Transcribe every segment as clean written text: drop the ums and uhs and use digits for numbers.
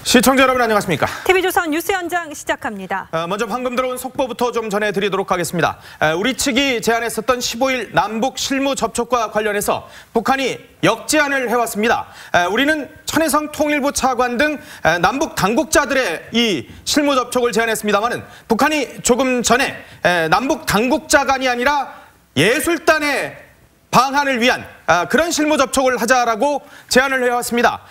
시청자 여러분 안녕하십니까? TV조선 뉴스 현장 시작합니다. 먼저 방금 들어온 속보부터 좀 전해드리도록 하겠습니다. 우리 측이 제안했었던 15일 남북 실무 접촉과 관련해서 북한이 역제안을 해왔습니다. 우리는 천해성 통일부 차관 등 남북 당국자들의 이 실무 접촉을 제안했습니다마는 북한이 조금 전에 남북 당국자간이 아니라 예술단의 방한을 위한 그런 실무 접촉을 하자라고 제안을 해왔습니다.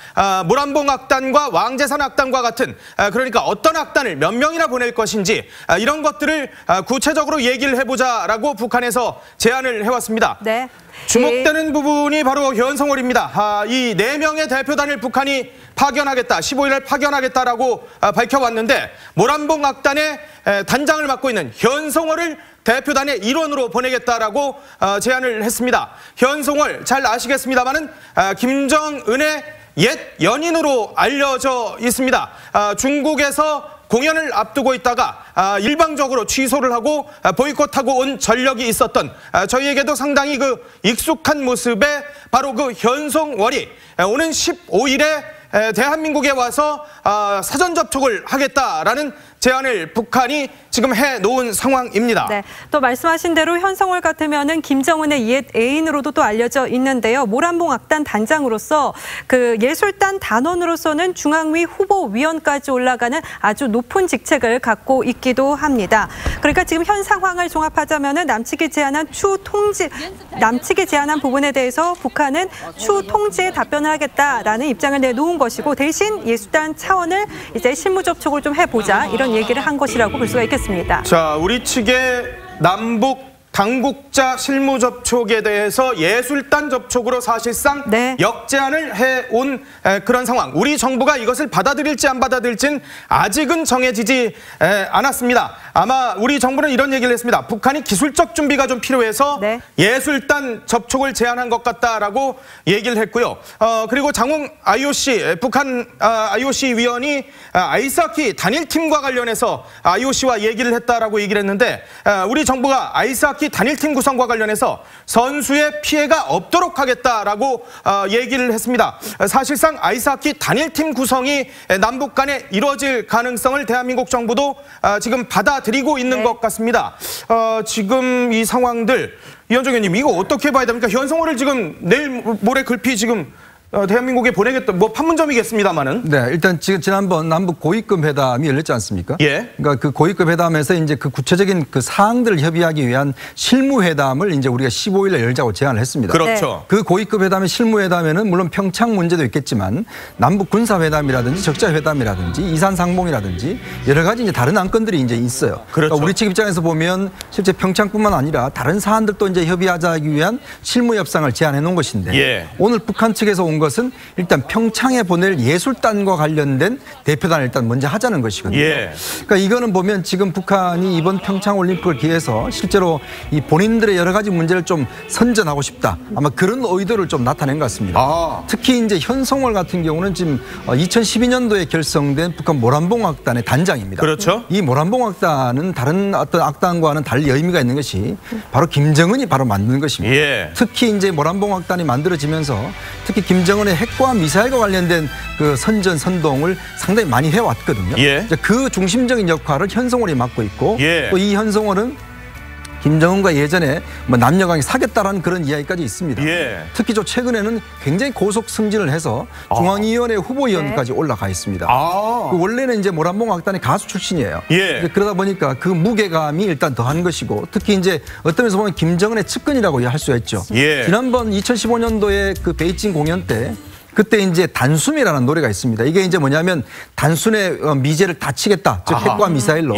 모란봉 악단과 왕재산 악단과 같은 그러니까 어떤 악단을 몇 명이나 보낼 것인지 이런 것들을 구체적으로 얘기를 해보자라고 북한에서 제안을 해왔습니다. 네. 주목되는 부분이 바로 현성월입니다. 이 4명의 대표단을 북한이 파견하겠다, 15일에 파견하겠다라고 밝혀왔는데 모란봉 악단의 단장을 맡고 있는 현성월을 대표단의 일원으로 보내겠다라고 제안을 했습니다. 현송월 잘 아시겠습니다만은 김정은의 옛 연인으로 알려져 있습니다. 중국에서 공연을 앞두고 있다가 일방적으로 취소를 하고 보이콧하고 온 전력이 있었던 저희에게도 상당히 그 익숙한 모습의 바로 그 현송월이 오는 15일에 대한민국에 와서 사전 접촉을 하겠다라는 제안을 북한이 지금 해놓은 상황입니다. 네, 또 말씀하신 대로 현성월 같으면은 김정은의 옛 애인으로도 또 알려져 있는데요. 모란봉 악단 단장으로서 그 예술단 단원으로서는 중앙위 후보위원까지 올라가는 아주 높은 직책을 갖고 있기도 합니다. 그러니까 지금 현 상황을 종합하자면은 남측이 제안한 부분에 대해서 북한은 추후 통지에 답변을 하겠다라는 입장을 내놓은 것이고 대신 예술단 차원을 이제 실무 접촉을 좀 해보자 이런 얘기를 한 것이라고 볼 수가 있겠습니다. 자, 우리 측의 남북 당국자 실무 접촉에 대해서 예술단 접촉으로 사실상 역제안을 해온 그런 상황. 우리 정부가 이것을 받아들일지 안 받아들일지는 아직은 정해지지 않았습니다. 아마 우리 정부는 이런 얘기를 했습니다. 북한이 기술적 준비가 좀 필요해서 예술단 접촉을 제안한 것 같다라고 얘기를 했고요. 그리고 장홍 IOC, 북한 IOC 위원이 아이스하키 단일팀과 관련해서 IOC와 얘기를 했다라고 얘기를 했는데 우리 정부가 아이스하키 단일팀 구성과 관련해서 선수의 피해가 없도록 하겠다라고 얘기를 했습니다. 사실상 아이스하키 단일팀 구성이 남북 간에 이루어질 가능성을 대한민국 정부도 지금 받아들이고 있는 것 같습니다. 지금 이 상황들 이현정 의원님 이거 어떻게 봐야 됩니까? 현성월을 지금 내일 모레 글피 지금 대한민국에 보내겠다, 뭐 판문점이겠습니다만은. 네, 일단 지난번 남북 고위급 회담이 열렸지 않습니까? 예. 그러니까 그 고위급 회담에서 이제 그 구체적인 그 사항들을 협의하기 위한 실무 회담을 이제 우리가 15일에 열자고 제안을 했습니다. 그렇죠. 그 고위급 회담의 실무 회담에는 물론 평창 문제도 있겠지만 남북 군사 회담이라든지 적자 회담이라든지 이산 상봉이라든지 여러 가지 이제 다른 안건들이 이제 있어요. 그렇죠. 그러니까 우리 측 입장에서 보면 실제 평창뿐만 아니라 다른 사안들도 이제 협의하기 위한 실무 협상을 제안해 놓은 것인데 오늘 북한 측에서 온 것은 일단 평창에 보낼 예술단과 관련된 대표단을 일단 먼저 하자는 것이거든요. 그러니까 이거는 보면 지금 북한이 이번 평창 올림픽을 기해서 실제로 이 본인들의 여러 가지 문제를 좀 선전하고 싶다. 아마 그런 의도를 좀 나타낸 것 같습니다. 특히 이제 현성월 같은 경우는 지금 2012년도에 결성된 북한 모란봉 악단의 단장입니다. 그렇죠. 이 모란봉 악단은 다른 어떤 악단과는 달리 의미가 있는 것이 바로 김정은이 바로 만든 것입니다. 특히 이제 모란봉 악단이 만들어지면서 특히 김정은의 핵과 미사일과 관련된 그 선전 선동을 상당히 많이 해왔거든요. 그 중심적인 역할을 현성월이 맡고 있고 또 이 현성월은 김정은과 예전에 뭐 남녀간에 사귀었다라는 그런 이야기까지 있습니다. 특히 저 최근에는 굉장히 고속 승진을 해서 중앙위원회 후보위원까지 올라가 있습니다. 그 원래는 이제 모란봉 악단의 가수 출신이에요. 그러다 보니까 그 무게감이 일단 더한 것이고 특히 이제 어떤 면에서 보면 김정은의 측근이라고 할 수가 있죠. 지난번 2015년도에 그 베이징 공연 때 그때 이제 단숨이라는 노래가 있습니다. 이게 이제 뭐냐면 단순의 미제를 다치겠다. 즉 핵과 미사일로.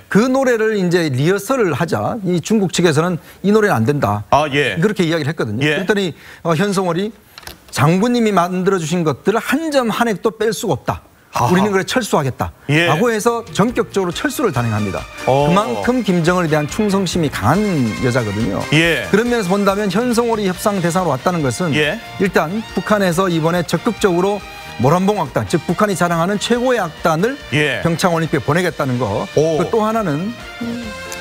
그 노래를 이제 리허설을 하자. 이 중국 측에서는 이 노래는 안 된다. 그렇게 이야기를 했거든요. 그랬더니 현성월이 장군님이 만들어주신 것들을 한 점 한 획도 뺄 수가 없다. 우리는 그래 철수하겠다 라고 해서 전격적으로 철수를 단행합니다. 그만큼 김정은에 대한 충성심이 강한 여자거든요. 그런 면에서 본다면 현성월이 협상 대상으로 왔다는 것은 일단 북한에서 이번에 적극적으로 모란봉 악단, 즉 북한이 자랑하는 최고의 악단을 평창올림픽에 보내겠다는 거. 또 하나는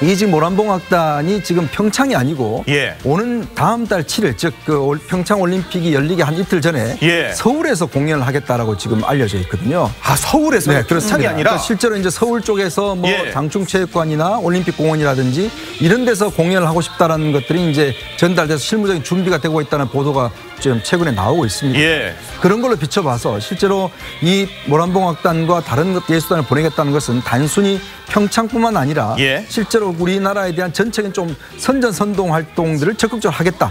이 지금 모란봉악단이 지금 평창이 아니고 오는 다음 달 7일 즉 그 평창 올림픽이 열리기 한 이틀 전에 서울에서 공연을 하겠다라고 지금 알려져 있거든요. 아, 서울에서? 네, 그렇습니다. 아니라 그러니까 실제로 이제 서울 쪽에서 뭐 장충체육관이나 올림픽공원이라든지 이런 데서 공연을 하고 싶다라는 것들이 이제 전달돼서 실무적인 준비가 되고 있다는 보도가 지금 최근에 나오고 있습니다. 그런 걸로 비춰봐서 실제로 이 모란봉악단과 다른 예술단을 보내겠다는 것은 단순히 평창뿐만 아니라 실제로 우리나라에 대한 전체적인 좀 선전선동 활동들을 적극적으로 하겠다.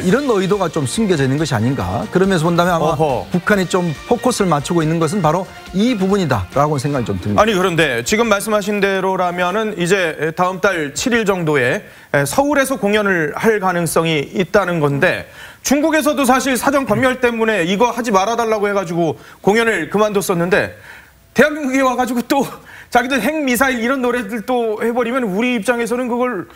이런 의도가 좀 숨겨져 있는 것이 아닌가. 그러면서 본다면 아마 북한이 좀 포커스를 맞추고 있는 것은 바로 이 부분이다라고 생각이 좀 듭니다. 아니 그런데 지금 말씀하신 대로라면은 이제 다음 달 7일 정도에 서울에서 공연을 할 가능성이 있다는 건데 중국에서도 사실 사정 검열 때문에 이거 하지 말아달라고 해가지고 공연을 그만뒀었는데 대한민국에 와가지고 또 자기들 핵미사일 이런 노래들 또 해버리면 우리 입장에서는 그걸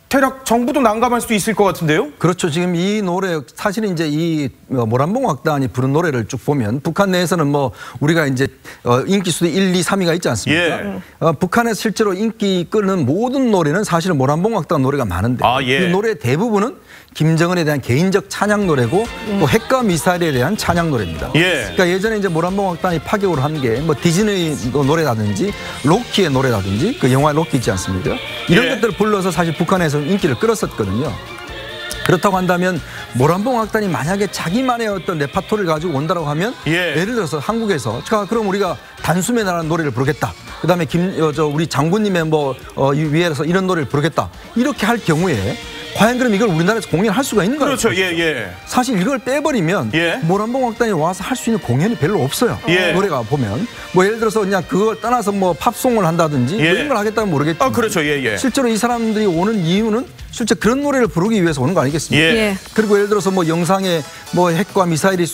대략 정부도 난감할 수도 있을 것 같은데요? 그렇죠. 지금 이 노래 사실은 이제 이 모란봉악단이 부른 노래를 쭉 보면 북한 내에서는 뭐 우리가 이제 인기 수도 1, 2, 3위가 있지 않습니까? 북한에서 실제로 인기 끄는 모든 노래는 사실은 모란봉악단 노래가 많은데 이 노래 대부분은 김정은에 대한 개인적 찬양 노래고 또 핵과 미사일에 대한 찬양 노래입니다. 그러니까 예전에 이제 모란봉악단이 파격을 한 게 뭐 디즈니 노래라든지 로키의 노래라든지 그 영화 로키 있지 않습니까? 이런 것들을 불러서 사실 북한에서 인기를 끌었었거든요. 그렇다고 한다면 모란봉악단이 만약에 자기만의 어떤 레파토리를 가지고 온다고 하면 예를 들어서 한국에서 자 그럼 우리가 단숨에나라는 노래를 부르겠다. 그다음에 우리 장군님의 뭐 위에서 이런 노래를 부르겠다. 이렇게 할 경우에 과연 그럼 이걸 우리나라에서 공연할 수가 있는가요? 그렇죠. 사실 이걸 빼버리면 모란봉악단이 와서 할 수 있는 공연이 별로 없어요. 노래가 보면 뭐 예를 들어서 그냥 그걸 떠나서 뭐 팝송을 한다든지 뭐 이런 걸 하겠다면 모르겠지만 그렇죠. 실제로 이 사람들이 오는 이유는 실제 그런 노래를 부르기 위해서 오는 거 아니겠습니까? 그리고 예를 들어서 뭐 영상에 뭐 핵과 미사일이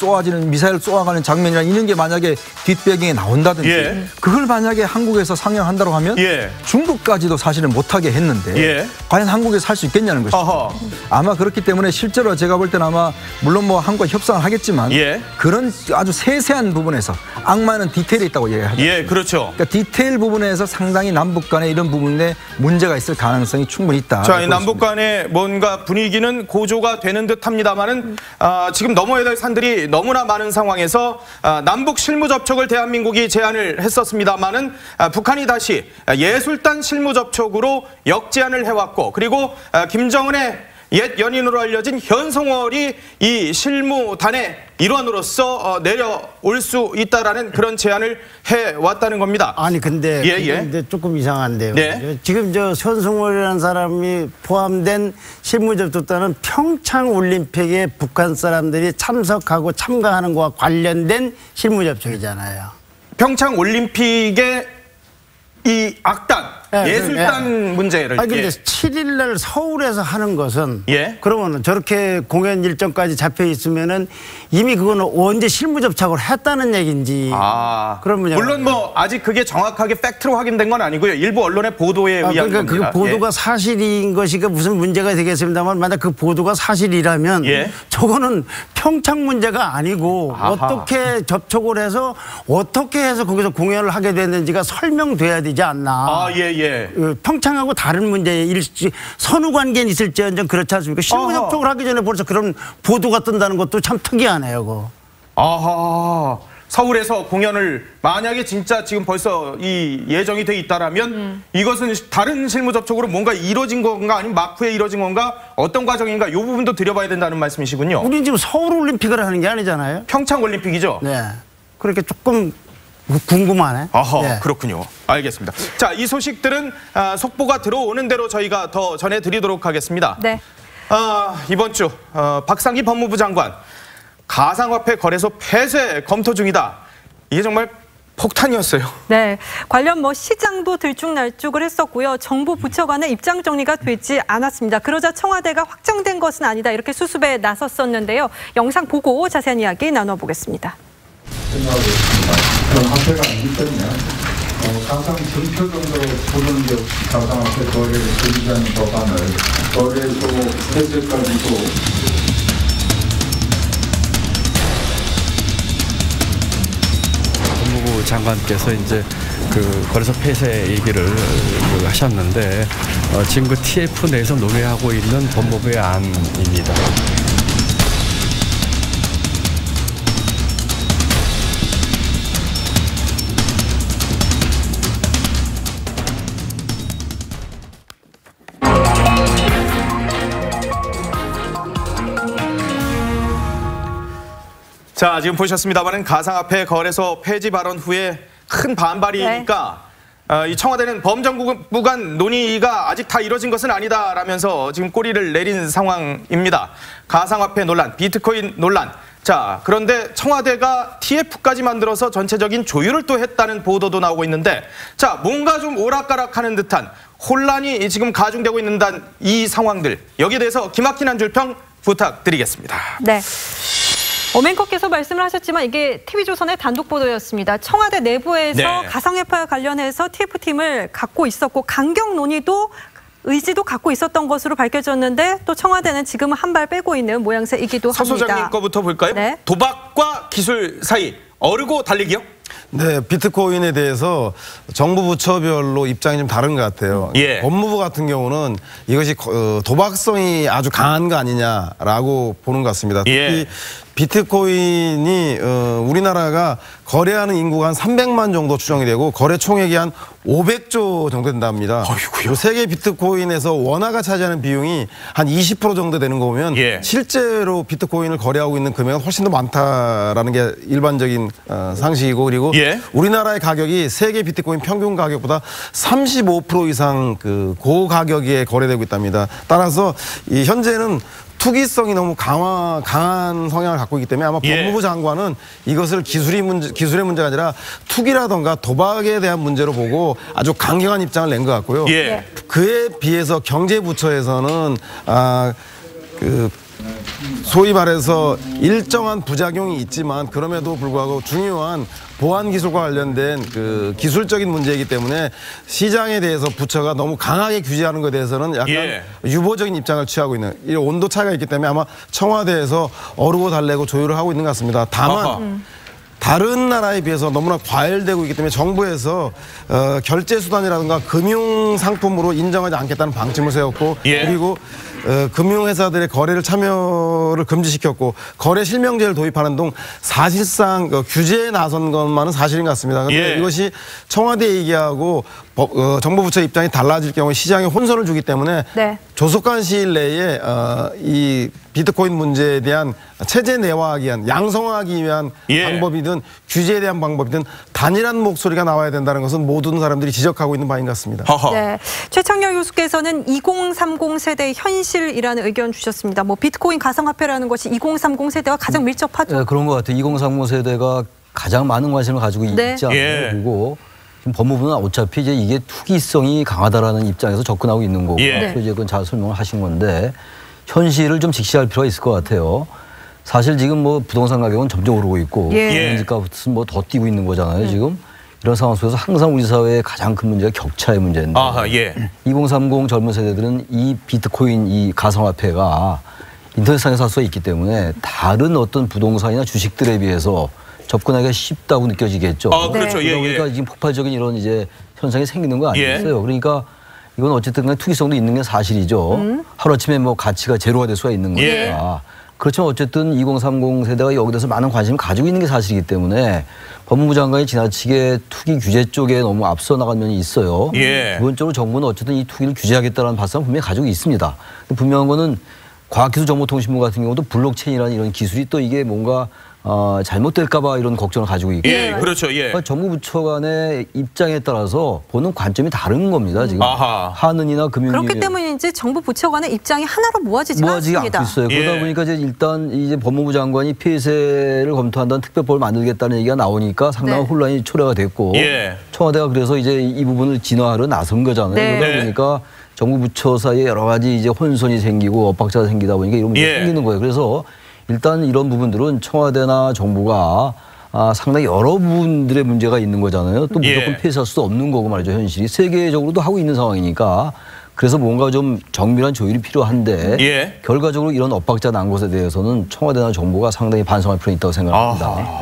미사일을 쏘아가는 장면이나 이런 게 만약에 뒷배경에 나온다든지 그걸 만약에 한국에서 상영한다고 하면 중국까지도 사실은 못하게 했는데 과연 한국에서 할 수 있겠냐는 것이죠. 아마 그렇기 때문에 실제로 제가 볼 때는 아마 물론 뭐 한국과 협상을 하겠지만 그런 아주 세세한 부분에서 악마는 디테일이 있다고 얘기하죠. 그렇죠. 그러니까 디테일 부분에서 상당히 남북 간에 이런 부분에 문제가 있을 가능성이 충분히 있다. 자, 이 남북 간의 뭔가 분위기는 고조가 되는 듯합니다만은 지금 넘어야 될 산들이 너무나 많은 상황에서 남북 실무 접촉을 대한민국이 제안을 했었습니다만은 북한이 다시 예술단 실무 접촉으로 역제안을 해왔고 그리고 김정은의 옛 연인으로 알려진 현송월이 이 실무단의 일원으로서 내려올 수 있다라는 그런 제안을 해왔다는 겁니다. 아니 근데, 근데 조금 이상한데요. 지금 저 현송월이라는 사람이 포함된 실무접촉단은 평창 올림픽에 북한 사람들이 참석하고 참가하는 것과 관련된 실무접촉이잖아요. 평창 올림픽에 이 악단, 예술단 문제를. 아니 근데 7일 날 서울에서 하는 것은 그러면 저렇게 공연 일정까지 잡혀 있으면은 이미 그거는 언제 실무 접촉을 했다는 얘기인지. 그러면 물론 뭐 아직 그게 정확하게 팩트로 확인된 건 아니고요. 일부 언론의 보도에 의한 그러니까 겁니다. 그 보도가 사실인 것이 무슨 문제가 되겠습니다만 만약 그 보도가 사실이라면 저거는 평창 문제가 아니고 어떻게 접촉을 해서 어떻게 해서 거기서 공연을 하게 됐는지가 설명돼야 되지 않나. 평창하고 다른 문제, 선후 관계는 있을지언정 그렇지 않습니까? 실무 접촉을 하기 전에 벌써 그런 보도가 뜬다는 것도 참 특이하네요. 그거. 서울에서 공연을 만약에 진짜 지금 벌써 이 예정이 돼 있다라면 이것은 다른 실무 접촉으로 뭔가 이루어진 건가 아니면 막후에 이루어진 건가 어떤 과정인가 이 부분도 들여봐야 된다는 말씀이시군요. 우리는 지금 서울 올림픽을 하는 게 아니잖아요. 평창 올림픽이죠. 그렇게 조금 궁금하네. 그렇군요. 알겠습니다. 자, 이 소식들은 속보가 들어오는 대로 저희가 더 전해드리도록 하겠습니다. 이번 주 박상기 법무부 장관 가상화폐 거래소 폐쇄 검토 중이다. 이게 정말 폭탄이었어요. 관련 시장도 들쭉날쭉을 했었고요. 정부 부처 간의 입장 정리가 되지 않았습니다. 그러자 청와대가 확정된 것은 아니다. 이렇게 수습에 나섰었는데요. 영상 보고 자세한 이야기 나눠보겠습니다. 생각하고 있습니다. 그런 화폐가 아니기 때문에 가상 증표 정도로 보는 게 없이 가상화폐 거래를 금지하는 법안을 거래소 폐쇄까지도 법무부 장관께서 이제 그 거래소 폐쇄 얘기를 하셨는데 지금 그 TF 내에서 논의하고 있는 법무부의 안입니다. 자, 지금 보셨습니다만은 가상화폐 거래소 폐지 발언 후에 큰 반발이니까 이 청와대는 범정부 간 논의가 아직 다 이뤄진 것은 아니다라면서 지금 꼬리를 내린 상황입니다. 가상화폐 논란, 비트코인 논란. 자, 그런데 청와대가 TF까지 만들어서 전체적인 조율을 또 했다는 보도도 나오고 있는데, 자, 뭔가 좀 오락가락하는 듯한 혼란이 지금 가중되고 있는 이 상황들, 여기에 대해서 김학휘 한 줄평 부탁드리겠습니다. 네. 맹커께서 말씀을 하셨지만 이게 TV조선의 단독 보도였습니다. 청와대 내부에서 가상화폐와 관련해서 TF팀을 갖고 있었고 강경 논의도 의지도 갖고 있었던 것으로 밝혀졌는데 또 청와대는 지금은 한 발 빼고 있는 모양새이기도 합니다. 서 소장님 거부터 볼까요? 네. 도박과 기술 사이 어르고 달리기요? 네, 비트코인에 대해서 정부 부처별로 입장이 좀 다른 것 같아요. 법무부 같은 경우는 이것이 도박성이 아주 강한 거 아니냐라고 보는 것 같습니다. 특히 비트코인이 우리나라가 거래하는 인구가 한 300만 정도 추정이 되고 거래 총액이 한 500조 정도 된답니다. 그리고 세계 비트코인에서 원화가 차지하는 비용이 한 20% 정도 되는 거 보면 실제로 비트코인을 거래하고 있는 금액은 훨씬 더 많다라는 게 일반적인 상식이고, 그리고 우리나라의 가격이 세계 비트코인 평균 가격보다 35% 이상 그 고가격에 거래되고 있답니다. 따라서 이 현재는 투기성이 너무 강한 성향을 갖고 있기 때문에 아마 법무부 장관은 이것을 기술의 문제가 아니라 투기라던가 도박에 대한 문제로 보고 아주 강경한 입장을 낸 것 같고요. 그에 비해서 경제부처에서는 소위 말해서 일정한 부작용이 있지만 그럼에도 불구하고 중요한 보안 기술과 관련된 그 기술적인 문제이기 때문에 시장에 대해서 부처가 너무 강하게 규제하는 것에 대해서는 약간 유보적인 입장을 취하고 있는, 이 온도 차이가 있기 때문에 아마 청와대에서 어르고 달래고 조율을 하고 있는 것 같습니다. 다만 다른 나라에 비해서 너무나 과열되고 있기 때문에 정부에서 결제 수단이라든가 금융 상품으로 인정하지 않겠다는 방침을 세웠고, 그리고 금융회사들의 거래를 참여를 금지시켰고 거래 실명제를 도입하는 등 사실상 규제에 나선 것만은 사실인 것 같습니다. 그런데 이것이 청와대 얘기하고 정부 부처 입장이 달라질 경우에 시장에 혼선을 주기 때문에 조속한 시일 내에 이 비트코인 문제에 대한 체제 내화하기 위한, 양성화하기 위한 방법이든 규제에 대한 방법이든 단일한 목소리가 나와야 된다는 것은 모든 사람들이 지적하고 있는 바인 것 같습니다. 네, 최창렬 교수께서는 2030 세대의 현실이라는 의견 주셨습니다. 뭐 비트코인 가상화폐라는 것이 2030 세대와 가장 밀접하죠. 네, 그런 것 같아요. 2030 세대가 가장 많은 관심을 가지고 있지 않나요? 그리고 지금 법무부는 어차피 이제 이게 투기성이 강하다라는 입장에서 접근하고 있는 거고, 이제 그건 잘 설명을 하신 건데 현실을 좀 직시할 필요가 있을 것 같아요. 사실 지금 뭐 부동산 가격은 점점 오르고 있고 집값은 뭐 더 뛰고 있는 거잖아요. 지금 이런 상황 속에서 항상 우리 사회의 가장 큰 문제가 격차의 문제인데 2030 젊은 세대들은 이 비트코인, 이 가상화폐가 인터넷상에서 살 수가 있기 때문에 다른 어떤 부동산이나 주식들에 비해서 접근하기가 쉽다고 느껴지겠죠. 그렇죠. 그러니까 지금 폭발적인 이런 이제 현상이 생기는 거 아니겠어요? 그러니까 이건 어쨌든 간에 투기성도 있는 게 사실이죠. 하루아침에 뭐 가치가 제로가 될 수가 있는 거니까. 그렇지만 어쨌든 2030 세대가 여기 대해서 많은 관심을 가지고 있는 게 사실이기 때문에 법무부 장관이 지나치게 투기 규제 쪽에 너무 앞서 나간 면이 있어요. 기본적으로 정부는 어쨌든 이 투기를 규제하겠다는 발상을 분명히 가지고 있습니다. 분명한 거는 과학기술정보통신부 같은 경우도 블록체인이라는 이런 기술이 또 이게 뭔가 잘못될까 봐 이런 걱정을 가지고 있고. 그렇죠. 그러니까 정부 부처 간의 입장에 따라서 보는 관점이 다른 겁니다. 지금 한은이나 금융. 그렇기 때문인지 정부 부처 간의 입장이 하나로 모아지지 않습니다. 않고 있어요. 그러다 보니까 이제 일단 이제 법무부 장관이 폐쇄를 검토한다는 특별법을 만들겠다는 얘기가 나오니까 상당한 혼란이 초래가 됐고 청와대가 그래서 이제 이 부분을 진화하러 나선 거잖아요. 그러다 보니까 정부 부처 사이에 여러 가지 이제 혼선이 생기고 엇박자가 생기다 보니까 이런 문제가 생기는 거예요. 그래서 일단 이런 부분들은 청와대나 정부가 상당히 여러 부분들의 문제가 있는 거잖아요. 또 무조건 폐쇄할 수도 없는 거고 말이죠. 현실이 세계적으로도 하고 있는 상황이니까 그래서 뭔가 좀 정밀한 조율이 필요한데 결과적으로 이런 엇박자 난 것에 대해서는 청와대나 정부가 상당히 반성할 필요가 있다고 생각합니다.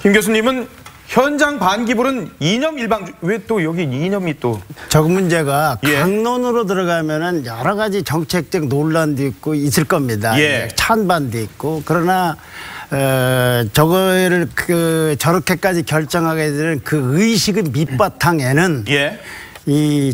김 교수님은 현장 반기불은 이념 일방주의. 왜 또 여기 이념이 또? 저 문제가 예. 강론으로 들어가면은 여러 가지 정책적 논란도 있고 있을 겁니다. 예. 찬반도 있고. 그러나 저거를 저렇게까지 결정하게 되는 그 의식의 밑바탕에는 예.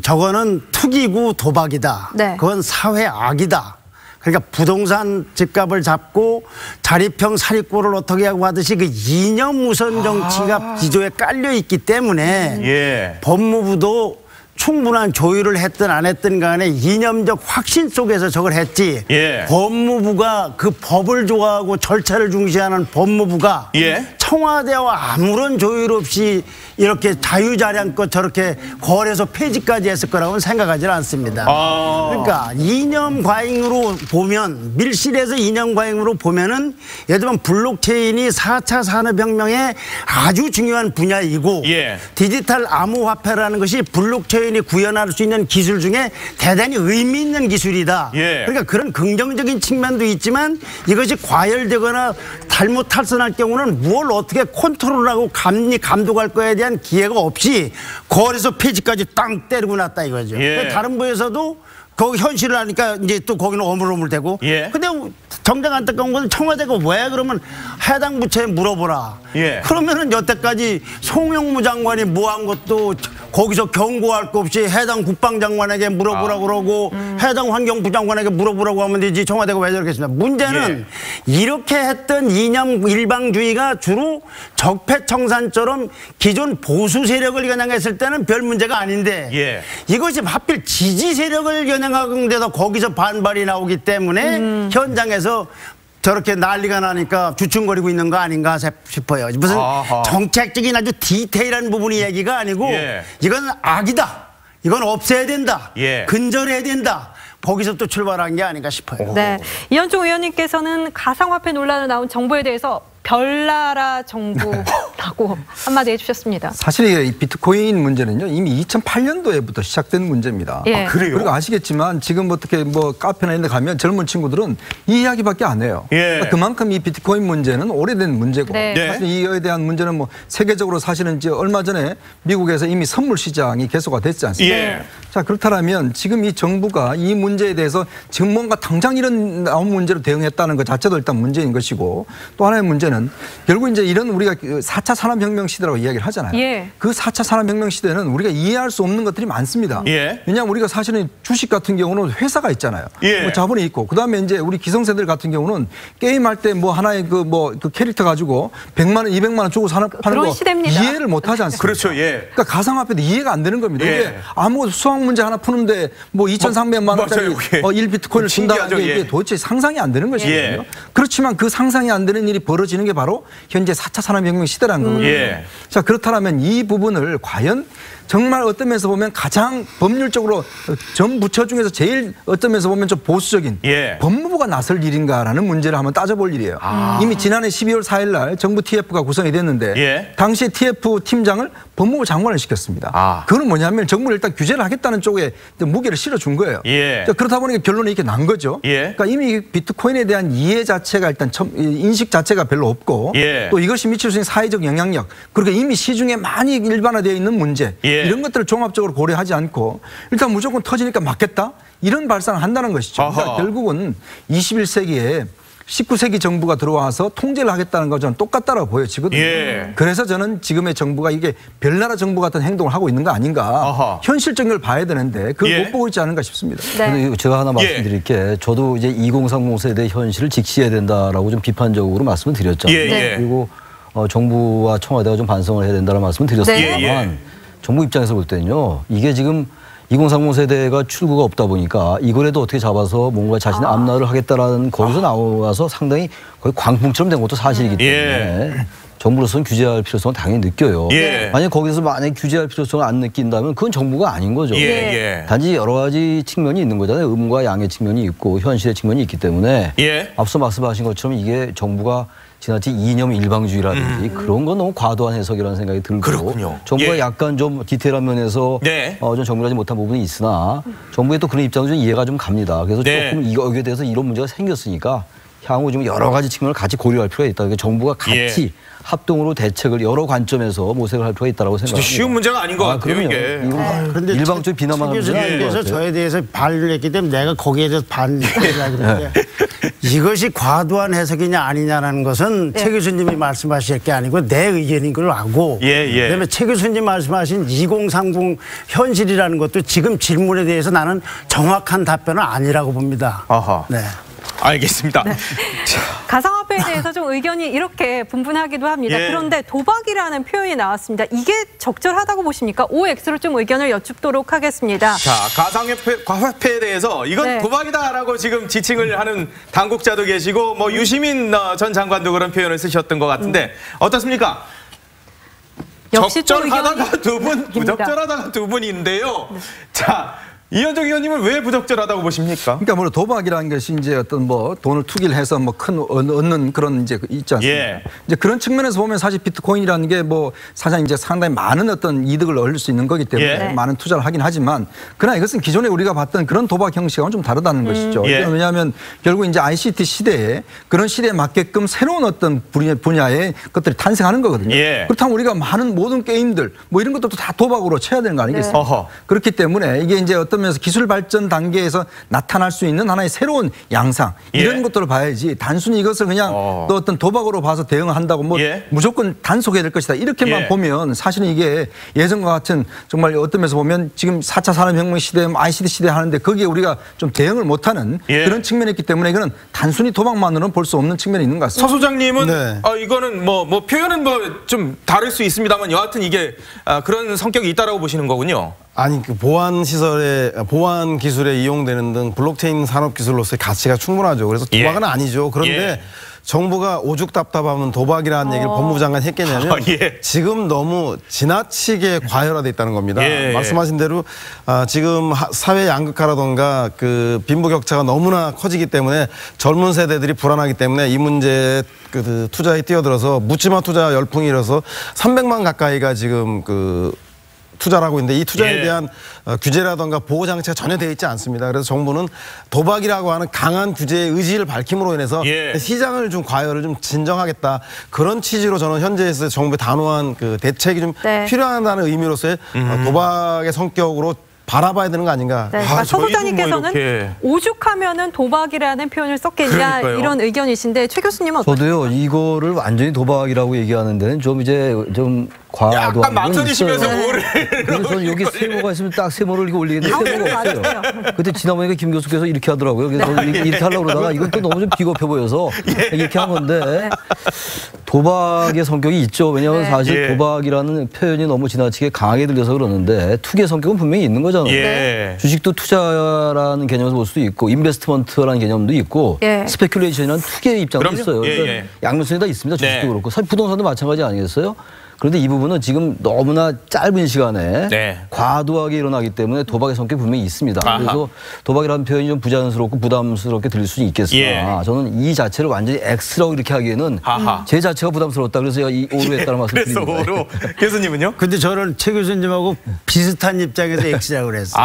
저거는 투기고 도박이다. 네. 그건 사회 악이다. 그러니까 부동산 집값을 잡고 자립형 사립고를 어떻게 하고 하듯이 그 이념 우선 정치가 기조에 깔려 있기 때문에 예. 법무부도 충분한 조율을 했든 안 했든 간에 이념적 확신 속에서 저걸 했지. 예. 법무부가 그 법을 좋아하고 절차를 중시하는 법무부가 예. 청와대와 아무런 조율 없이 이렇게 자유자량껏 저렇게 거래소 폐지까지 했을 거라고는 생각하지 않습니다. 그러니까 이념 과잉으로 보면 밀실에서 이념 과잉으로 보면은 예를 들면 블록체인이 4차 산업혁명의 아주 중요한 분야이고 예. 디지털 암호화폐라는 것이 블록체인이 구현할 수 있는 기술 중에 대단히 의미 있는 기술이다. 예. 그러니까 그런 긍정적인 측면도 있지만 이것이 과열되거나 잘못 탈선할 경우는 뭘 어떻게 컨트롤하고 감독할 거에 대한 기회가 없이 거래소 폐지까지 땅 때리고 났다 이거죠. 예. 다른 부에서도 거기 현실을 하니까 이제 또 거기는 어물어물되고. 예. 근데 정작 안타까운 것은 청와대가 왜 그러면 해당 부처에 물어보라. 예. 그러면은 여태까지 송영무 장관이 뭐 한 것도 거기서 경고할 거 없이 해당 국방장관에게 물어보라고 그러고 해당 환경부 장관에게 물어보라고 하면 되지 청와대가 왜 저러겠습니까? 문제는 이렇게 했던 이념 일방주의가 주로 적폐청산처럼 기존 보수 세력을 겨냥했을 때는 별 문제가 아닌데 이것이 하필 지지 세력을 겨냥하는 데서 거기서 반발이 나오기 때문에 현장에서 저렇게 난리가 나니까 주춤거리고 있는 거 아닌가 싶어요. 무슨 정책적인 아주 디테일한 부분이 얘기가 아니고 이건 악이다. 이건 없애야 된다. 근절해야 된다. 거기서 또 출발한 게 아닌가 싶어요. 네, 이현종 의원님께서는 가상화폐 논란에 나온 정부에 대해서 별나라 정부라고 한마디 해주셨습니다. 사실 이 비트코인 문제는요 이미 2008년도에부터 시작된 문제입니다. 예. 그래요? 그리고 아시겠지만 지금 어떻게 뭐 카페나 이런 데 가면 젊은 친구들은 이 이야기밖에 안 해요. 그러니까 그만큼 이 비트코인 문제는 오래된 문제고 사실 이거에 대한 문제는 뭐 세계적으로 사실은 이제 얼마 전에 미국에서 이미 선물 시장이 개소가 됐지 않습니까? 자 그렇다면 지금 이 정부가 이 문제에 대해서 지금 뭔가 당장 이런 나온 문제로 대응했다는 것 자체도 일단 문제인 것이고 또 하나의 문제는 결국 이제 이런 우리가 4차 산업혁명 시대라고 이야기를 하잖아요. 그 4차 산업혁명 시대는 우리가 이해할 수 없는 것들이 많습니다. 왜냐하면 우리가 사실은 주식 같은 경우는 회사가 있잖아요. 뭐 자본이 있고 그다음에 이제 우리 기성세대들 같은 경우는 게임할 때 뭐 하나의 그 캐릭터 가지고 100만 원, 200만 원 주고 파는 거 시대입니다. 이해를 못 하지 않습니까? 그렇죠. 그러니까 가상화폐도 이해가 안 되는 겁니다. 이게 아무 수학 문제 하나 푸는데 뭐 2,300만 원짜리 1비트코인을 준다는 게 이게 도대체 상상이 안 되는 것이거든요. 그렇지만 그 상상이 안 되는 일이 벌어지는 게 바로 현재 4차 산업혁명 시대라는 거거든요. 자 그렇다면 이 부분을 과연 정말 어떤 면에서 보면 가장 법률적으로 전 부처 중에서 제일 어떤 면에서 보면 좀 보수적인 법무부가 나설 일인가라는 문제를 한번 따져볼 일이에요. 이미 지난해 12월 4일 날 정부 TF가 구성이 됐는데 당시에 TF 팀장을 법무부 장관을 시켰습니다. 그건 뭐냐면 정부를 일단 규제를 하겠다는 쪽에 무게를 실어준 거예요. 자, 그렇다 보니까 결론이 이렇게 난 거죠. 그러니까 이미 비트코인에 대한 이해 자체가 일단 인식 자체가 별로 없고 또 이것이 미칠 수 있는 사회적 영향력 그리고 이미 시중에 많이 일반화되어 있는 문제 이런 것들을 종합적으로 고려하지 않고 일단 무조건 터지니까 맞겠다 이런 발상을 한다는 것이죠. 그러니까 결국은 21세기에 19세기 정부가 들어와서 통제를 하겠다는 것은 똑같다라고 보여지거든요. 그래서 저는 지금의 정부가 이게 별나라 정부 같은 행동을 하고 있는 거 아닌가. 현실적인 걸 봐야 되는데 그걸 못 보고 있지 않은가 싶습니다. 제가 하나 말씀드릴 게 저도 이제 2030 세대 현실을 직시해야 된다라고 좀 비판적으로 말씀을 드렸잖아요. 그리고 정부와 청와대가 좀 반성을 해야 된다는 말씀을 드렸습니다만 정부 입장에서 볼 때는요. 이게 지금 2030 세대가 출구가 없다 보니까 이거라도 어떻게 잡아서 뭔가 자신의 앞날을 하겠다라는 거기서 나와서 상당히 거의 광풍처럼 된 것도 사실이기 때문에 정부로서는 규제할 필요성을 당연히 느껴요. 만약 거기서 만약에 규제할 필요성을 안 느낀다면 그건 정부가 아닌 거죠. 단지 여러 가지 측면이 있는 거잖아요. 음과 양의 측면이 있고 현실의 측면이 있기 때문에 앞서 말씀하신 것처럼 이게 정부가 지나치 이념 일방주의라든지 그런 건 너무 과도한 해석이라는 생각이 들고 정부가 약간 좀 디테일한 면에서 좀 정밀하지 못한 부분이 있으나 정부의 또 그런 입장도 좀 이해가 좀 갑니다. 그래서 조금 여기에 대해서 이런 문제가 생겼으니까 향후 좀 여러 가지 측면을 같이 고려할 필요가 있다. 그러니까 정부가 같이 합동으로 대책을 여러 관점에서 모색을 할 필요가 있다고 생각합니다. 쉬운 문제가 아닌 것 같아요. 이게. 그런데 일방적인 비난만 하면 교수님께서 저에 대해서 반론을 했기 때문에 내가 거기에 대해서 반론을 하는데 이것이 과도한 해석이냐 아니냐라는 것은 최 교수님이 말씀하실 게 아니고 내 의견인 걸 알고 그다음에 최 교수님 말씀하신 2030 현실이라는 것도 지금 질문에 대해서 나는 정확한 답변은 아니라고 봅니다. 네. 알겠습니다. 네. 가상화폐에 대해서 좀 의견이 이렇게 분분하기도 합니다. 그런데 도박이라는 표현이 나왔습니다. 이게 적절하다고 보십니까? OX로 좀 의견을 여쭙도록 하겠습니다. 자, 가상화폐에 대해서 이건 도박이다라고 지금 지칭을 하는 당국자도 계시고 뭐 유시민 전 장관도 그런 표현을 쓰셨던 것 같은데 어떻습니까? 적절하다가 두 분, 부적절하다가 두 분인데요. 자. 이현정 의원님은 왜 부적절하다고 보십니까? 그러니까 뭐 도박이라는 것이 이제 어떤 뭐 돈을 투기를 해서 뭐 큰 얻는 그런 이제 있지 않습니까? 이제 그런 측면에서 보면 사실 비트코인이라는 게 뭐 사실 이제 상당히 많은 어떤 이득을 얻을 수 있는 거기 때문에 많은 투자를 하긴 하지만 그러나 이것은 기존에 우리가 봤던 그런 도박 형식과는 좀 다르다는 것이죠. 왜냐하면 결국 이제 ICT 시대에 그런 시대에 맞게끔 새로운 어떤 분야의 것들이 탄생하는 거거든요. 그렇다면 우리가 많은 모든 게임들 뭐 이런 것들도 다 도박으로 쳐야 되는 거 아니겠습니까? 그렇기 때문에 이게 이제 어떤 면에서 기술 발전 단계에서 나타날 수 있는 하나의 새로운 양상 이런 것들을 봐야지 단순히 이것을 그냥 또 어떤 도박으로 봐서 대응을 한다고 뭐 무조건 단속해야 될 것이다 이렇게만 보면 사실은 이게 예전과 같은 정말 어떤 면에서 보면 지금 4차 산업혁명 시대 ICT 시대 하는데 거기에 우리가 좀 대응을 못하는 그런 측면이 있기 때문에 이거는 단순히 도박만으로는 볼 수 없는 측면이 있는 것 같습니다. 서 소장님은 이거는 뭐 표현은 뭐 좀 다를 수 있습니다만 여하튼 이게 그런 성격이 있다라고 보시는 거군요. 아니 그 보안 기술에 이용되는 등 블록체인 산업 기술로서의 가치가 충분하죠. 그래서 도박은 아니죠. 그런데 정부가 오죽 답답하면 도박이라는 얘기를 법무부 장관이 했겠냐면 지금 너무 지나치게 과열화돼 있다는 겁니다. 말씀하신 대로 지금 사회 양극화라던가 그 빈부격차가 너무나 커지기 때문에 젊은 세대들이 불안하기 때문에 이 문제에 그 투자에 뛰어들어서 묻지마 투자 열풍이 일어서 300만 가까이가 지금 그 투자를 하고 있는데 이 투자에 대한 규제라던가 보호 장치가 전혀 되어 있지 않습니다. 그래서 정부는 도박이라고 하는 강한 규제의 의지를 밝힘으로 인해서 시장을 좀 과열을 좀 진정하겠다 그런 취지로 저는 현재에서 정부의 단호한 그 대책이 좀 필요하다는 의미로서의 도박의 성격으로 바라봐야 되는 거 아닌가. 서 소장님께서는 오죽하면은 도박이라는 표현을 썼겠냐 이런 의견이신데 최 교수님은 어떠세요? 저도요 이거를 완전히 도박이라고 얘기하는 데는 좀 이제 좀 과도한 약간 망설이시면서 뭐를 그래서 여기 세모가 있으면 딱 세모를 이렇게 올리겠는데 세모가 없어요. 그때 지난번에 김 교수께서 이렇게 하더라고요. 그래서 이렇게 하려고 그러다가 이건 또 너무 좀 비겁해 보여서 이렇게 한 건데 도박의 성격이 있죠. 왜냐하면 사실 도박이라는 표현이 너무 지나치게 강하게 들려서 그러는데 투기의 성격은 분명히 있는 거잖아요. 주식도 투자라는 개념에서 볼 수도 있고 인베스트먼트라는 개념도 있고 스페큘레이션이라는 투기의 입장도 있어요. 그러니까 양면성이 다 있습니다. 주식도 그렇고 사실 부동산도 마찬가지 아니겠어요? 그런데 이 부분은 지금 너무나 짧은 시간에 과도하게 일어나기 때문에 도박의 성격이 분명히 있습니다. 그래서 도박이라는 표현이 좀 부자연스럽고 부담스럽게 들릴 수는 있겠으나 저는 이 자체를 완전히 X라고 이렇게 하기에는 제 자체가 부담스럽다. 그래서 제가 이 O로 했다는 말씀을 드립니다. 그래서 O로. 교수님은요? 근데 저는 최 교수님하고 비슷한 입장에서 X라고 그랬어요.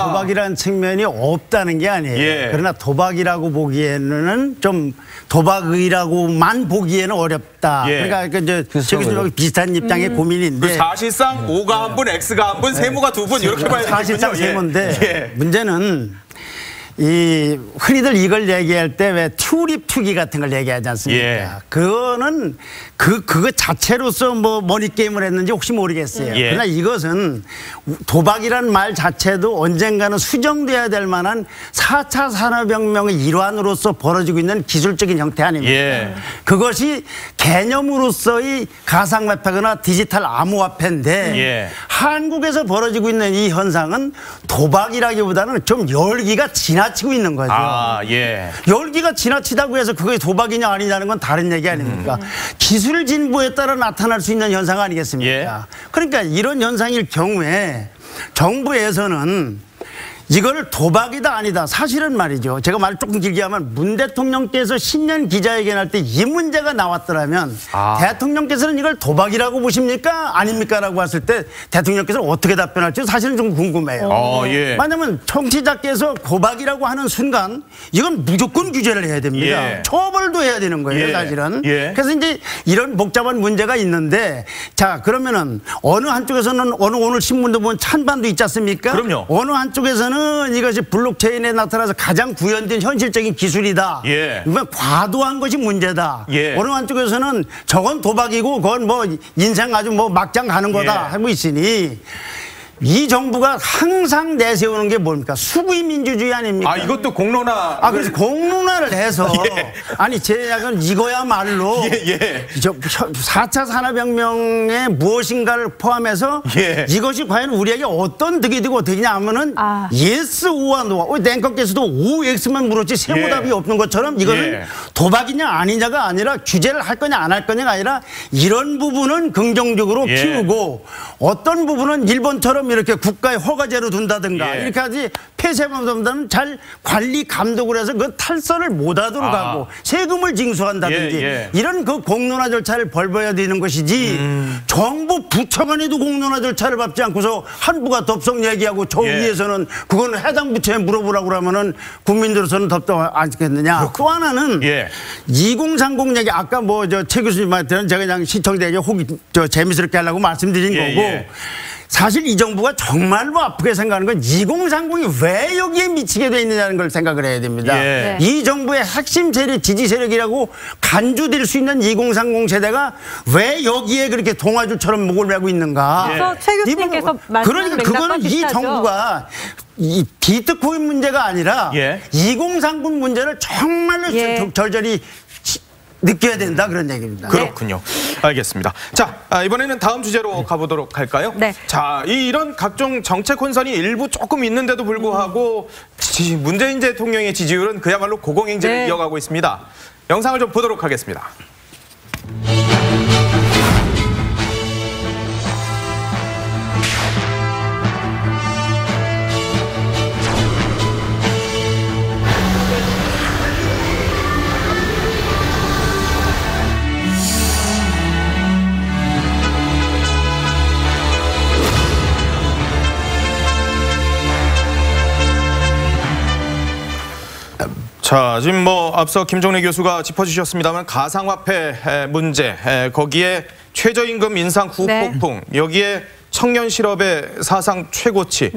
도박이라는 측면이 없다는 게 아니에요. 그러나 도박이라고 보기에는 좀 도박이라고만 보기에는 어렵다. 그러니까 이제 최 교수님하고 비슷한 입장의 고민인데 사실상 O가 한 분, X가 한 분, 세모가 두 분 이렇게 봐야 되겠군요. 사실상 세모인데 문제는 이 흔히들 이걸 얘기할 때 왜 튤립 투기 같은 걸 얘기하지 않습니까? 그거는 그거 자체로서 뭐 머니 게임을 했는지 혹시 모르겠어요. 그러나 이것은 도박이라는 말 자체도 언젠가는 수정돼야 될 만한 4차 산업혁명의 일환으로서 벌어지고 있는 기술적인 형태 아닙니까? 그것이 개념으로서의 가상화폐거나 디지털 암호화폐인데 한국에서 벌어지고 있는 이 현상은 도박이라기보다는 좀 열기가 지나치고 있는 거죠. 열기가 지나치다고 해서 그게 도박이냐 아니냐는 건 다른 얘기 아닙니까? 기술 진보에 따라 나타날 수 있는 현상 아니겠습니까? 그러니까 이런 현상일 경우에 정부에서는 이거를 도박이다 아니다. 사실은 말이죠. 제가 말을 조금 길게 하면 문 대통령께서 신년 기자회견할 때 이 문제가 나왔더라면 대통령께서는 이걸 도박이라고 보십니까? 아닙니까? 라고 했을 때 대통령께서 어떻게 답변할지 사실은 좀 궁금해요. 예. 왜냐하면 청취자께서 도박이라고 하는 순간 이건 무조건 규제를 해야 됩니다. 예. 처벌도 해야 되는 거예요. 사실은. 그래서 이제 이런 복잡한 문제가 있는데 자 그러면은 어느 한쪽에서는 오늘 신문도 보면 찬반도 있지 않습니까? 그럼요. 어느 한쪽에서는 이것이 블록체인에 나타나서 가장 구현된 현실적인 기술이다. 과도한 것이 문제다. 어느 한쪽에서는 저건 도박이고 그건 뭐 인생 아주 뭐 막장 가는 거다 하고 있으니 이 정부가 항상 내세우는 게 뭡니까? 수구의 민주주의 아닙니까? 이것도 공론화. 그래서 공론화를 해서 아니 제 약은 이거야말로 4차 산업혁명의 무엇인가를 포함해서 이것이 과연 우리에게 어떤 득이 되고 어떻게냐 하면은 yes, 오와 노와. 랭커께서도 OX만 물었지 세모답이 없는 것처럼 이거는 도박이냐 아니냐가 아니라 규제를 할 거냐 안 할 거냐가 아니라 이런 부분은 긍정적으로 키우고 어떤 부분은 일본처럼 이렇게 국가의 허가제로 둔다든가 이렇게 하지 폐쇄범들은 잘 관리 감독을 해서 그 탈선을 못하도록 하고 세금을 징수한다든지 이런 그 공론화 절차를 밟아야 되는 것이지 정부 부처 간에도 공론화 절차를 밟지 않고서 한부가 덥석 얘기하고 저 위에서는 그거는 해당 부처에 물어보라고 그러면은 국민들로서는 덥석 않겠느냐. 또 하나는 2030 얘기 아까 뭐 저 최 교수님한테는 제가 그냥 시청자에게 혹 재미스럽게 하려고 말씀드린 거고 사실 이 정부가 정말로 아프게 생각하는 건 2030이 왜 여기에 미치게 돼 있느냐는 걸 생각을 해야 됩니다. 이 정부의 핵심 세력, 지지 세력이라고 간주될 수 있는 2030 세대가 왜 여기에 그렇게 동아줄처럼 목을 메고 있는가. 그래서 최 교수님께서 말씀하신 그러니까 그거는 이 정부가 이 비트코인 문제가 아니라 2030 문제를 정말로 절절히 느껴야 된다 그런 얘기입니다. 그렇군요. 알겠습니다. 자, 이번에는 다음 주제로 가보도록 할까요? 자, 이런 각종 정책 혼선이 일부 조금 있는데도 불구하고 문재인 대통령의 지지율은 그야말로 고공행진을 이어가고 있습니다. 영상을 좀 보도록 하겠습니다. 자, 지금 뭐 앞서 김종래 교수가 짚어주셨습니다만 가상화폐 문제, 거기에 최저임금 인상 후폭풍, 여기에 청년 실업의 사상 최고치,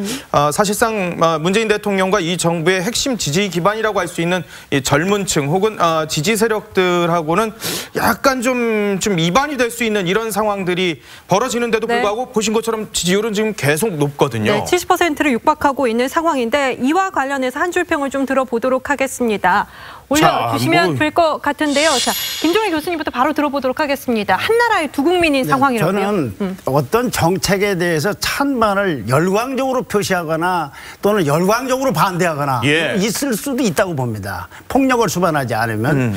사실상 문재인 대통령과 이 정부의 핵심 지지 기반이라고 할 수 있는 이 젊은 층 혹은 지지 세력들하고는 약간 좀 이반이 될 수 있는 이런 상황들이 벌어지는데도 불구하고 보신 것처럼 지지율은 지금 계속 높거든요. 70%를 육박하고 있는 상황인데 이와 관련해서 한 줄 평을 좀 들어보도록 하겠습니다. 올려주시면 될 것 같은데요. 자, 김종래 교수님부터 바로 들어보도록 하겠습니다. 한나라의 두 국민인 상황이라고요. 저는 어떤 정책에 대해서 찬반을 열광적으로 표시하거나 또는 열광적으로 반대하거나 있을 수도 있다고 봅니다. 폭력을 수반하지 않으면.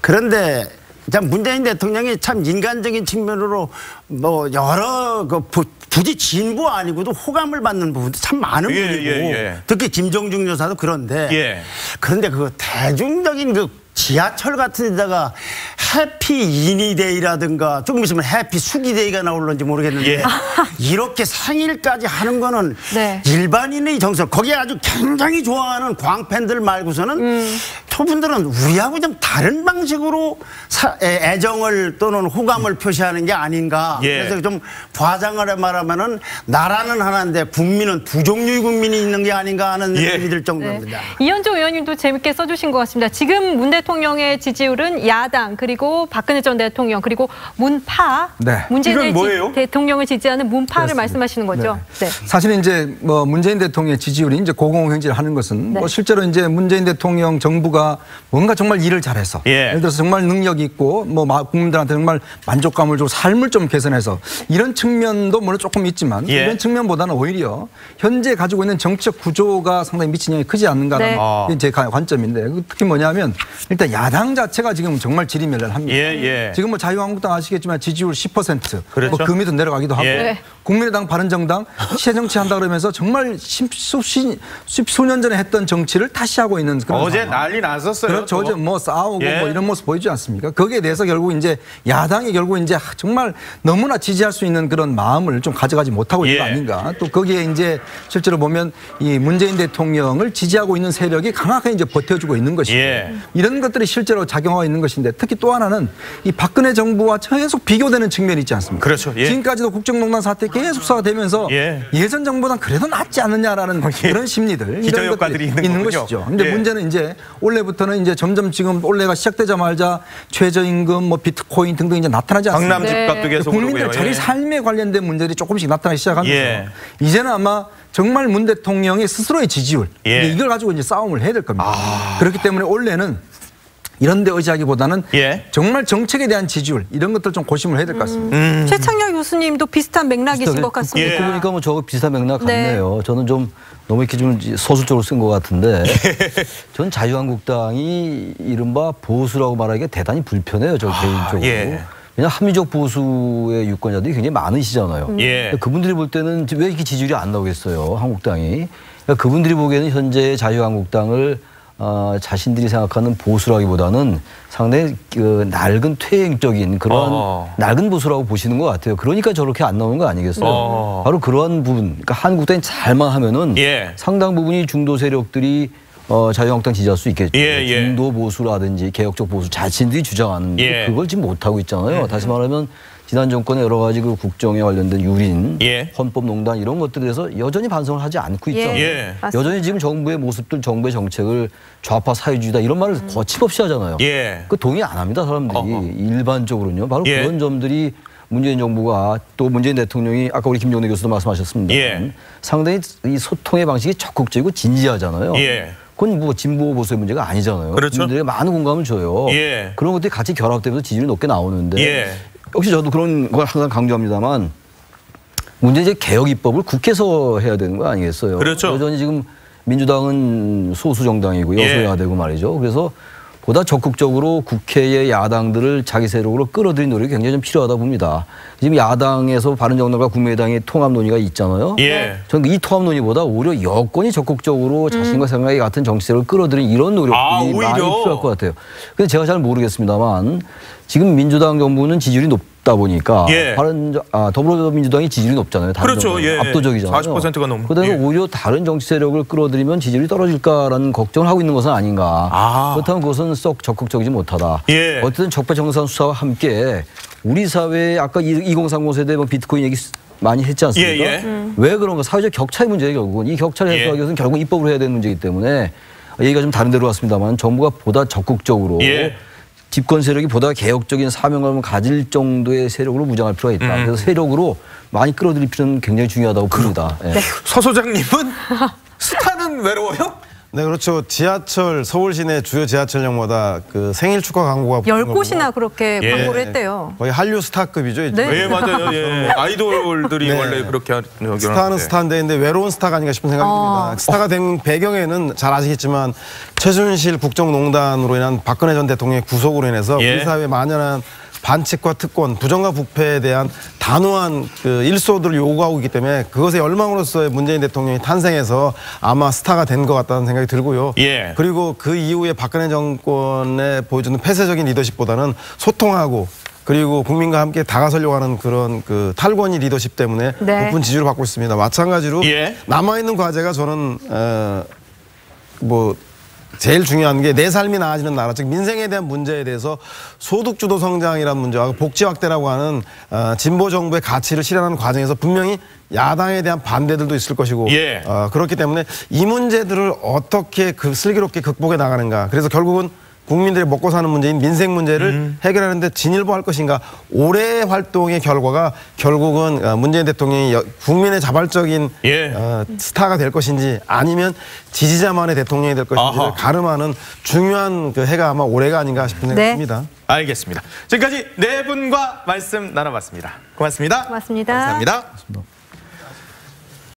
그런데 참 문재인 대통령이 참 인간적인 측면으로 뭐 여러 굳이 진보 아니고도 호감을 받는 부분도 참 많은 분이고 특히 김정중 여사도 그런데 그런데 그 대중적인 그 지하철 같은 데다가 해피 이니데이라든가 조금 있으면 해피 수기데이가 나올런지 모르겠는데 이렇게 생일까지 하는 거는 일반인의 정서 거기에 아주 굉장히 좋아하는 광팬들 말고서는 저분들은 우리하고 좀 다른 방식으로 애정을 또는 호감을 표시하는 게 아닌가. 그래서 좀 과장을 말하면은 나라는 하나인데 국민은 두 종류의 국민이 있는 게 아닌가 하는 느낌이 들 정도입니다. 이현종 의원님도 재밌게 써주신 것 같습니다. 지금 문 대통령의 지지율은 야당 그리고 박근혜 전 대통령 그리고 문파 문재인 대통령을 지지하는 문파를 말씀하시는 거죠. 사실은 이제 뭐 문재인 대통령의 지지율이 이제 고공행진을 하는 것은 뭐 실제로 이제 문재인 대통령 정부가 정부가 뭔가 정말 일을 잘해서 예를 들어서 정말 능력 있고 뭐 국민들한테 정말 만족감을 주고 삶을 좀 개선해서 이런 측면도 물론 조금 있지만 이런 측면보다는 오히려 현재 가지고 있는 정치적 구조가 상당히 미친 영향이 크지 않는가라는 게 제 관점인데 특히 뭐냐면 일단 야당 자체가 지금 정말 지리멸렬합니다. 지금 뭐 자유한국당 아시겠지만 지지율 10% 그렇죠. 뭐 그 밑으로 내려가기도 하고 국민의당 바른정당 시대 정치한다 그러면서 정말 십수년 전에 했던 정치를 다시 하고 있는 그런 어제 상황. 난리 났었어요. 그렇죠. 어제 뭐 싸우고 뭐 이런 모습 보이지 않습니까? 거기에 대해서 결국 이제 야당이 결국 이제 정말 너무나 지지할 수 있는 그런 마음을 좀 가져가지 못하고 있는 거 아닌가. 또 거기에 이제 실제로 보면 이 문재인 대통령을 지지하고 있는 세력이 강하게 이제 버텨주고 있는 것이고 이런 것들이 실제로 작용하고 있는 것인데 특히 또 하나는 이 박근혜 정부와 계속 비교되는 측면이 있지 않습니까? 그렇죠. 지금까지도 국정농단 사태 계속 수사되면서 예전 정부보다는 그래도 낫지 않느냐라는 그런 심리들 이런 것들이 있는 것이죠. 근데 문제는 이제 올해부터는 이제 점점 지금 올해가 시작되자마자 최저임금, 뭐 비트코인 등등 이제 나타나지 않습니까? 강남 집값도 계속 국민들 자기 삶에 관련된 문제들이 조금씩 나타나기 시작하면서 이제는 아마 정말 문 대통령의 스스로의 지지율 이걸 가지고 이제 싸움을 해야 될 겁니다. 그렇기 때문에 올해는 이런 데 의지하기보다는 정말 정책에 대한 지지율 이런 것들 좀 고심을 해야 될 것 같습니다. 최창렬 교수님도 비슷한 맥락이신 것 같습니다. 듣고 보니까 뭐 저거 비슷한 맥락 같네요. 저는 좀 너무 이렇게 좀 서술적으로 쓴 것 같은데 전 자유한국당이 이른바 보수라고 말하기가 대단히 불편해요. 저 개인적으로. 왜냐하면 합리적 보수의 유권자들이 굉장히 많으시잖아요. 그분들이 볼 때는 왜 이렇게 지지율이 안 나오겠어요. 한국당이. 그러니까 그분들이 보기에는 현재 자유한국당을 자신들이 생각하는 보수라기보다는 상당히 그 낡은 퇴행적인 그런 낡은 보수라고 보시는 것 같아요. 그러니까 저렇게 안 나오는 거 아니겠어요? 바로 그러한 부분. 그러니까 한국당이 잘만 하면은 상당 부분이 중도 세력들이 자유한국당 지지할 수 있겠죠. 중도 보수라든지 개혁적 보수 자신들이 주장하는 그걸 지금 못하고 있잖아요. 다시 말하면 지난 정권의 여러 가지 그 국정에 관련된 유린, 헌법농단 이런 것들에 대해서 여전히 반성을 하지 않고 있잖아요. 여전히 지금 정부의 모습들, 정부의 정책을 좌파 사회주의다 이런 말을 거침없이 하잖아요. 그 동의 안 합니다, 사람들이. 일반적으로는요. 바로 그런 점들이 문재인 정부가 또 문재인 대통령이 아까 우리 김종대 교수도 말씀하셨습니다. 상당히 이 소통의 방식이 적극적이고 진지하잖아요. 그건 뭐 진보 보수의 문제가 아니잖아요. 국민들에게 많은 공감을 줘요. 그런 것들이 같이 결합되면서 지지율이 높게 나오는데 역시 저도 그런 걸 항상 강조합니다만 문제는 이제 개혁 입법을 국회에서 해야 되는 거 아니겠어요? 여전히 지금 민주당은 소수 정당이고 여소야되고 말이죠. 그래서 보다 적극적으로 국회의 야당들을 자기 세력으로 끌어들인 노력이 굉장히 좀 필요하다 봅니다. 지금 야당에서 바른정당과 국민의당의 통합 논의가 있잖아요. 저는 이 통합 논의보다 오히려 여권이 적극적으로 자신과 생각이 같은 정치세력을 끌어들인 이런 노력들이 많이 필요할 것 같아요. 근데 제가 잘 모르겠습니다만 지금 민주당 정부는 지지율이 높다 보니까 더불어민주당이 지지율이 높잖아요. 다른 압도적이잖아요. 40%가 넘고. 그래서 오히려 다른 정치 세력을 끌어들이면 지지율이 떨어질까라는 걱정을 하고 있는 것은 아닌가. 그렇다면 그것은 썩 적극적이지 못하다. 어쨌든 적폐청산 수사와 함께 우리 사회에 아까 2030 세대 뭐 비트코인 얘기 많이 했지 않습니까? 왜 그런가? 사회적 격차의 문제예요. 결국은. 이 격차를 해소하기 위해서는 결국 입법을 해야 되는 문제이기 때문에 얘기가 좀 다른 데로 왔습니다만 정부가 보다 적극적으로 집권 세력이 보다 개혁적인 사명감을 가질 정도의 세력으로 무장할 필요가 있다. 그래서 세력으로 많이 끌어들일 필요는 굉장히 중요하다고 봅니다. 서 소장님은 스타는 외로워요? 네, 그렇죠. 지하철, 서울 시내 주요 지하철역마다 그 생일 축하 광고가 10곳이나 그렇게 광고를 했대요. 거의 한류 스타급이죠. 맞아요. 아이돌들이 원래 그렇게 하는 스타는 스타인데 근데 외로운 스타가 아닌가 싶은 생각이 듭니다. 스타가 된 배경에는 잘 아시겠지만 최순실 국정농단으로 인한 박근혜 전 대통령의 구속으로 인해서 우리 사회에 만연한 반칙과 특권, 부정과 부패에 대한 단호한 그 일소들을 요구하고 있기 때문에 그것의 열망으로서의 문재인 대통령이 탄생해서 아마 스타가 된 것 같다는 생각이 들고요. 그리고 그 이후에 박근혜 정권에 보여주는 폐쇄적인 리더십보다는 소통하고 그리고 국민과 함께 다가서려고 하는 그런 그 탈권위 리더십 때문에 높은 지지를 받고 있습니다. 마찬가지로 남아있는 과제가 저는 제일 중요한 게 내 삶이 나아지는 나라, 즉 민생에 대한 문제에 대해서 소득주도 성장이라는 문제와 복지 확대라고 하는 진보 정부의 가치를 실현하는 과정에서 분명히 야당에 대한 반대들도 있을 것이고 그렇기 때문에 이 문제들을 어떻게 슬기롭게 극복해 나가는가. 그래서 결국은 국민들이 먹고 사는 문제인 민생 문제를 해결하는데 진일보할 것인가. 올해 활동의 결과가 결국은 문재인 대통령이 국민의 자발적인 스타가 될 것인지 아니면 지지자만의 대통령이 될 것인지를 가름하는 중요한 그 해가 아마 올해가 아닌가 싶은 생각이 듭니다. 알겠습니다. 지금까지 네 분과 말씀 나눠봤습니다. 고맙습니다. 고맙습니다. 감사합니다.